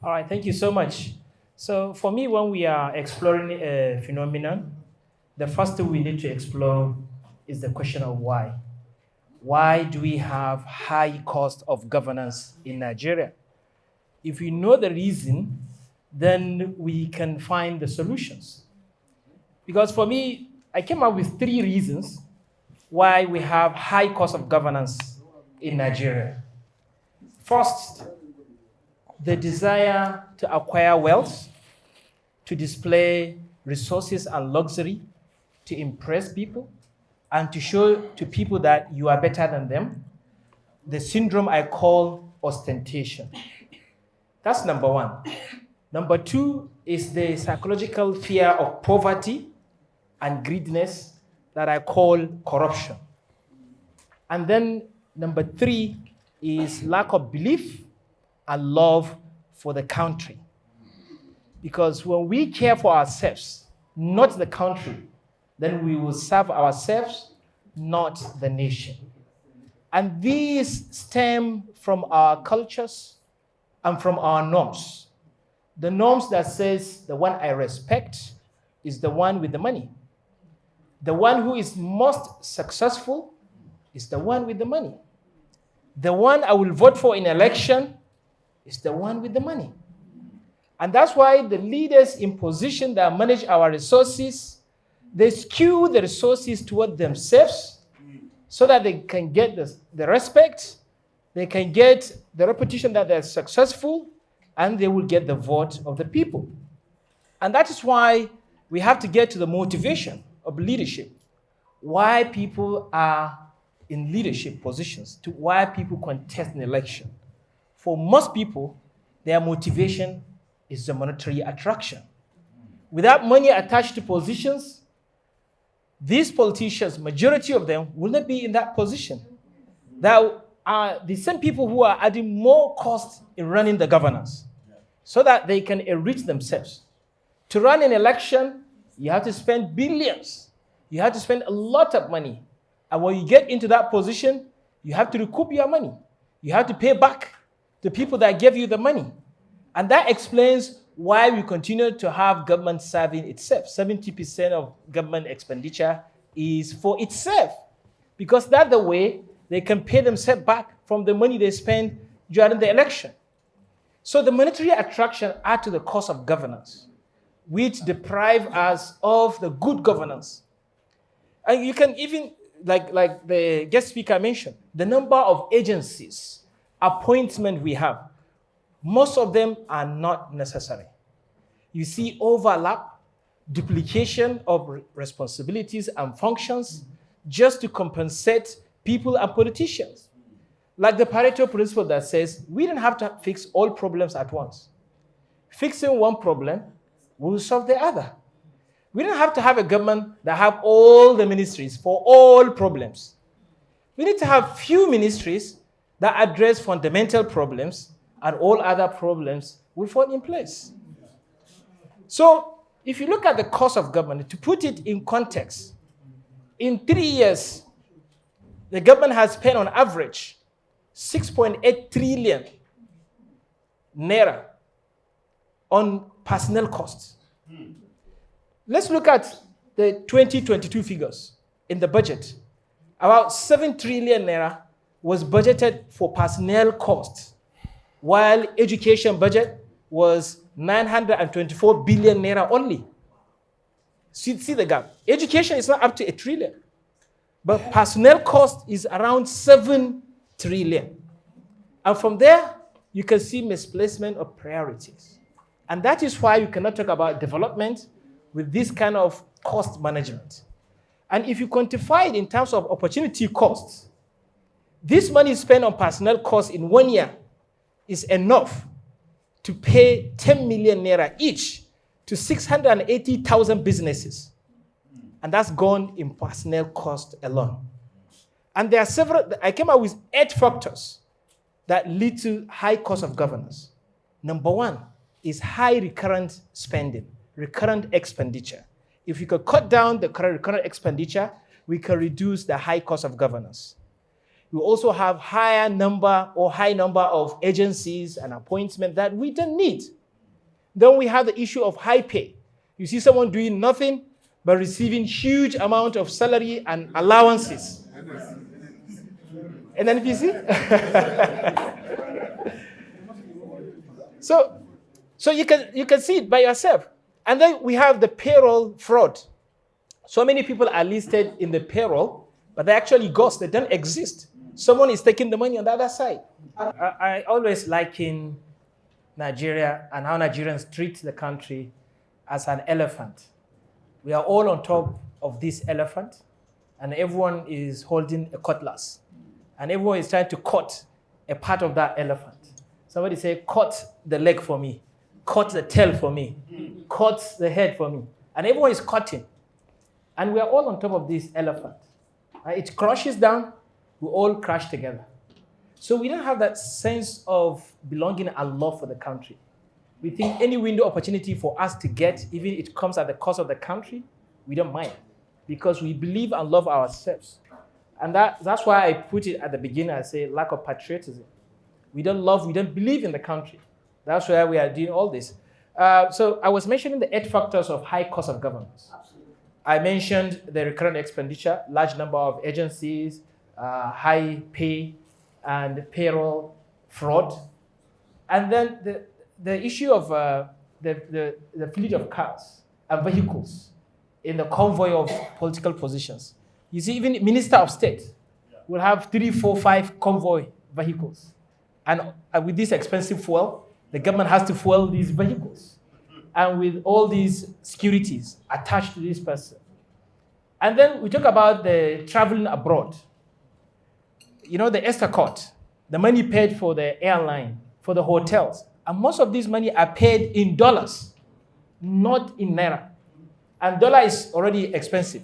All right, thank you so much. So for me, when we are exploring a phenomenon, the first thing we need to explore is the question of why. Why do we have high cost of governance in Nigeria? If we know the reason, then we can find the solutions. Because for me, I came up with three reasons why we have high cost of governance in Nigeria. First, the desire to acquire wealth, to display resources and luxury, to impress people, and to show to people that you are better than them. The syndrome I call ostentation. That's number one. Number two is the psychological fear of poverty and greediness that I call corruption. And then number three is lack of belief and love for the country. Because when we care for ourselves, not the country, then we will serve ourselves, not the nation. And these stem from our cultures and from our norms. The norms that says the one I respect is the one with the money. The one who is most successful is the one with the money. The one I will vote for in election is the one with the money. And that's why the leaders in position that manage our resources, they skew the resources toward themselves so that they can get the respect, they can get the reputation that they're successful, and they will get the vote of the people. And that is why we have to get to the motivation of leadership, why people are in leadership positions, to why people contest an election. For most people, their motivation is the monetary attraction. Without money attached to positions, these politicians, majority of them, will not be in that position. That are the same people who are adding more cost in running the governance so that they can enrich themselves. To run an election, you have to spend billions. You have to spend a lot of money. And when you get into that position, you have to recoup your money. You have to pay back the people that gave you the money. And that explains why we continue to have government serving itself. 70% of government expenditure is for itself. Because that's the way they can pay themselves back from the money they spend during the election. So the monetary attraction add to the cost of governance, which deprive us of the good governance. And you can even, like the guest speaker mentioned, the number of agencies, appointment we have, most of them are not necessary. You see overlap, duplication of responsibilities and functions just to compensate people and politicians. Like the Pareto principle that says we don't have to fix all problems at once. Fixing one problem will solve the other. We don't have to have a government that have all the ministries for all problems. We need to have few ministries that address fundamental problems, and all other problems will fall in place. So if you look at the cost of government, to put it in context, in 3 years, the government has spent on average 6.8 trillion naira on personnel costs. Let's look at the 2022 figures in the budget. About 7 trillion naira was budgeted for personnel costs, while education budget was 924 billion naira only. See the gap. Education is not up to 1 trillion, but personnel cost is around 7 trillion. And from there, you can see misplacement of priorities. And that is why you cannot talk about development with this kind of cost management. And if you quantify it in terms of opportunity costs, this money spent on personnel costs in 1 year is enough to pay 10 million naira each to 680,000 businesses. And that's gone in personnel cost alone. And there are several, I came up with 8 factors that lead to high cost of governance. Number one is high recurrent spending, recurrent expenditure. If you could cut down the current recurrent expenditure, we can reduce the high cost of governance. We also have high number of agencies and appointments that we don't need. Then we have the issue of high pay. You see someone doing nothing but receiving huge amount of salary and allowances. And then you see? So you can see it by yourself. And then we have the payroll fraud. So many people are listed in the payroll, but they're actually ghosts. They don't exist. Someone is taking the money on the other side. I always liken Nigeria and how Nigerians treat the country as an elephant. We are all on top of this elephant, and everyone is holding a cutlass. And everyone is trying to cut a part of that elephant. Somebody say, cut the leg for me. Cut the tail for me. Cut the head for me. And everyone is cutting. And we are all on top of this elephant. It crashes down, we all crash together. So we don't have that sense of belonging and love for the country. We think any window opportunity for us to get, even if it comes at the cost of the country, we don't mind. Because we believe and love ourselves. And that's why I put it at the beginning, I say lack of patriotism. We don't believe in the country. That's why we are doing all this. So I was mentioning the 8 factors of high cost of governance. I mentioned the recurrent expenditure, large number of agencies, high pay, and payroll fraud. And then the issue of the fleet of cars and vehicles in the convoy of political positions. You see, even Minister of State will have 3, 4, 5 convoy vehicles. And with this expensive fuel, the government has to fuel these vehicles. And with all these securities attached to this person. And then we talk about the traveling abroad. You know, the Estacot, the money paid for the airline, for the hotels. And most of these money are paid in dollars, not in naira. And dollar is already expensive.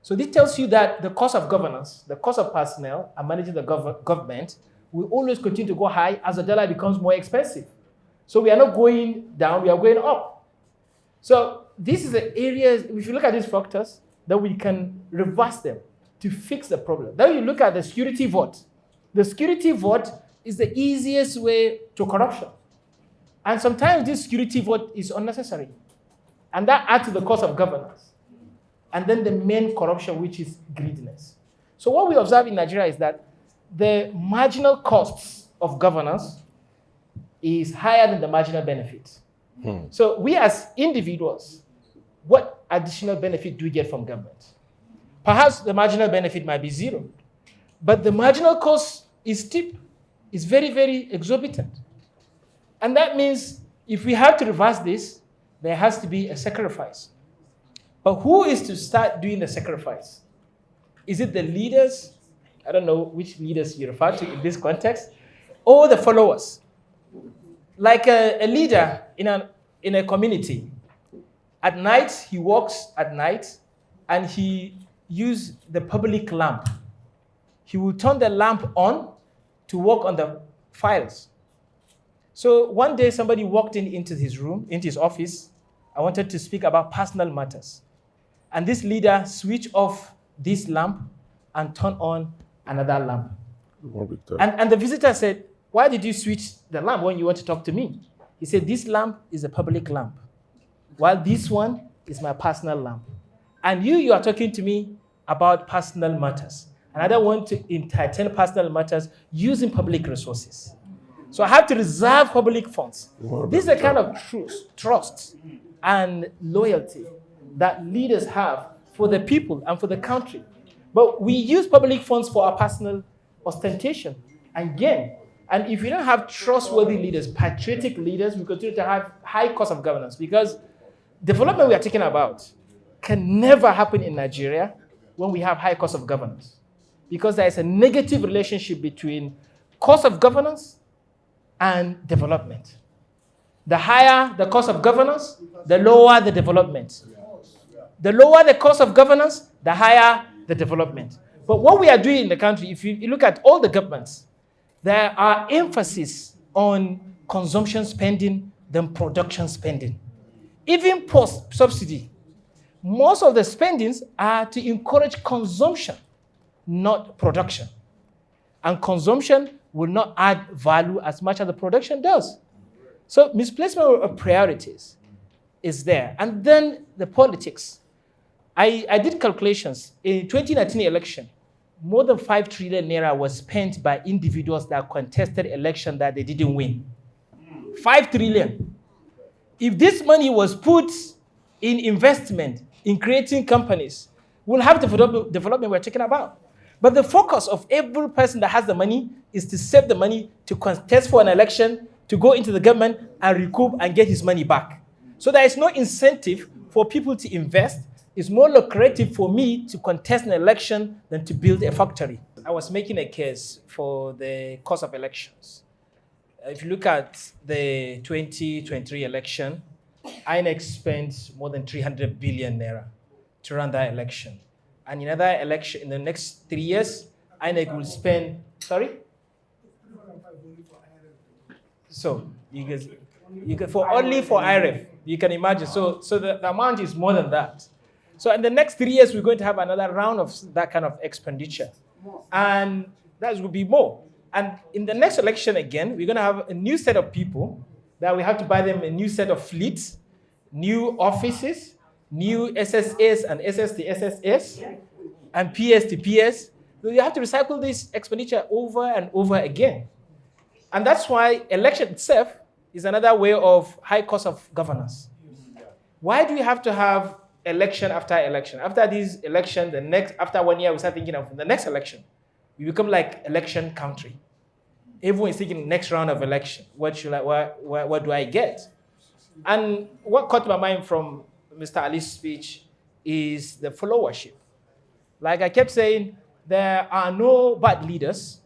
So this tells you that the cost of governance, the cost of personnel and managing the government will always continue to go high as the dollar becomes more expensive. So we are not going down, we are going up. So this is the areas, if you look at these factors, then we can reverse them to fix the problem. Then you look at the security vote. The security vote is the easiest way to corruption. And sometimes this security vote is unnecessary. And that adds to the cost of governance. And then the main corruption, which is greediness. So what we observe in Nigeria is that the marginal costs of governance is higher than the marginal benefit. So we as individuals, what additional benefit do we get from government? Perhaps the marginal benefit might be 0, but the marginal cost is steep, is very, very exorbitant. And that means if we have to reverse this, there has to be a sacrifice. But who is to start doing the sacrifice? Is it the leaders? I don't know which leaders you refer to in this context, or the followers. Like a leader in a community, at night, he walks at night and he uses the public lamp. He will turn the lamp on to work on the files. So one day somebody walked into his room, into his office. I wanted to speak about personal matters. And this leader switched off this lamp and turned on another lamp. And the visitor said, "Why did you switch the lamp when you want to talk to me?" He said, "This lamp is a public lamp, while this one is my personal lamp. And you are talking to me about personal matters. And I don't want to entertain personal matters using public resources. So I have to reserve public funds." This is the kind of trust and loyalty that leaders have for the people and for the country. But we use public funds for our personal ostentation and gain. And if we don't have trustworthy leaders, patriotic leaders, we continue to have high cost of governance, because development we are talking about can never happen in Nigeria when we have high cost of governance, because there is a negative relationship between cost of governance and development. The higher the cost of governance, the lower the development. The lower the cost of governance, the higher the development. But what we are doing in the country, if you look at all the governments, there are emphasis on consumption spending than production spending. Even post-subsidy, most of the spendings are to encourage consumption, not production. And consumption will not add value as much as the production does. So misplacement of priorities is there. And then the politics. I did calculations. In 2019 election, more than 5 trillion naira was spent by individuals that contested election that they didn't win. 5 trillion. If this money was put in investment, in creating companies, we'll have the development we're talking about. But the focus of every person that has the money is to save the money, to contest for an election, to go into the government and recoup and get his money back. So there is no incentive for people to invest. It's more lucrative for me to contest an election than to build a factory. I was making a case for the cost of elections. If you look at the 2023 election, INEC spent more than 300 billion naira to run that election. And in another election, in the next 3 years, INEC will spend, sorry? So, you can for only for IREF, you can imagine. So the amount is more than that. So in the next 3 years, we're going to have another round of that kind of expenditure. And that will be more. And in the next election again, we're going to have a new set of people that we have to buy them a new set of fleets, new offices, new SSAs and SS to SSS, and PS to PS. So you have to recycle this expenditure over and over again. And that's why election itself is another way of high cost of governance. Why do we have to have election after election? After this election, after 1 year, we start thinking of the next election. We become like election country. Everyone is thinking next round of election. What do I get? And what caught my mind from Mr. Ali's speech is the followership. Like I kept saying, there are no bad leaders.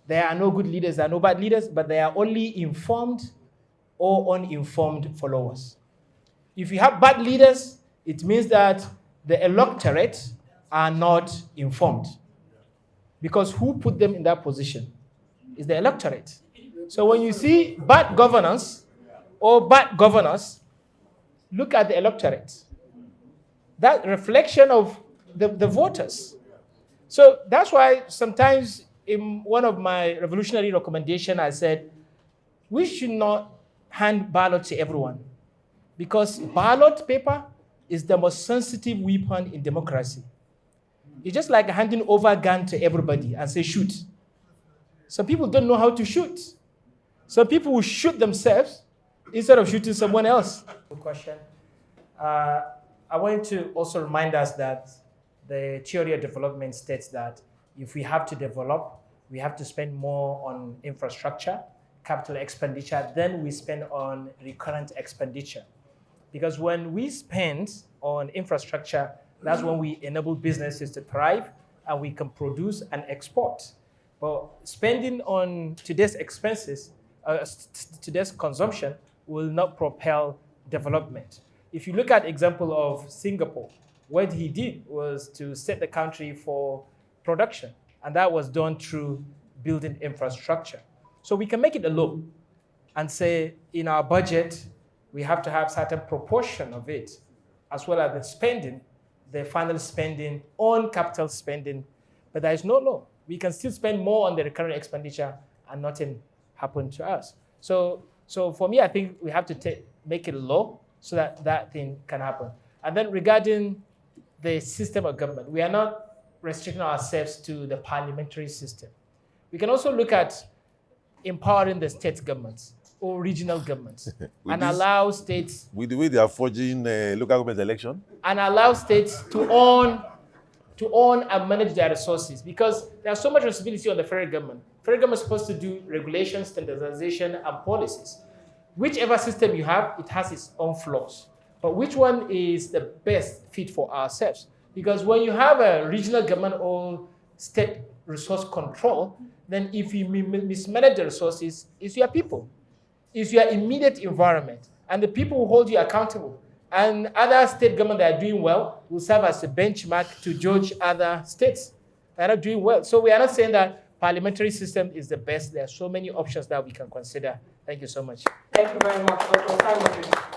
There are no good leaders, there are no bad leaders, but there are only informed or uninformed followers. If you have bad leaders, it means that the electorate are not informed. Because who put them in that position? Is the electorate. So when you see bad governance or bad governors, look at the electorate. That reflection of the voters. So that's why sometimes in one of my revolutionary recommendations, I said, we should not hand ballot to everyone because ballot paper is the most sensitive weapon in democracy. It's just like handing over a gun to everybody and say, shoot. Some people don't know how to shoot. Some people will shoot themselves instead of shooting someone else. Good question. I want to also remind us that the theory of development states that if we have to develop, we have to spend more on infrastructure, capital expenditure, than we spend on recurrent expenditure. Because when we spend on infrastructure, that's when we enable businesses to thrive and we can produce and export. But spending on today's expenses, today's consumption will not propel development. If you look at example of Singapore, what he did was to set the country for production. And that was done through building infrastructure. So we can make it a law and say in our budget, we have to have certain proportion of it, as well as the spending, the final spending on capital spending. But there is no law. We can still spend more on the recurrent expenditure and nothing happened to us. So for me, I think we have to make it a law so that that thing can happen. And then regarding the system of government, we are not restricting ourselves to the parliamentary system. We can also look at empowering the state governments or regional governments and allow states... With the way they are forging local government election? And allow states to own and manage their resources because there's so much responsibility on the federal government. Federal government is supposed to do regulation, standardization, and policies. Whichever system you have, it has its own flaws. But which one is the best fit for ourselves? Because when you have a regional government or state resource control, then if you mismanage the resources, it's your people. It's your immediate environment. And the people will hold you accountable. And other state governments that are doing well will serve as a benchmark to judge other states that are doing well. So we are not saying that parliamentary system is the best. There are so many options that we can consider. Thank you so much. Thank you very much, Dr. Simon.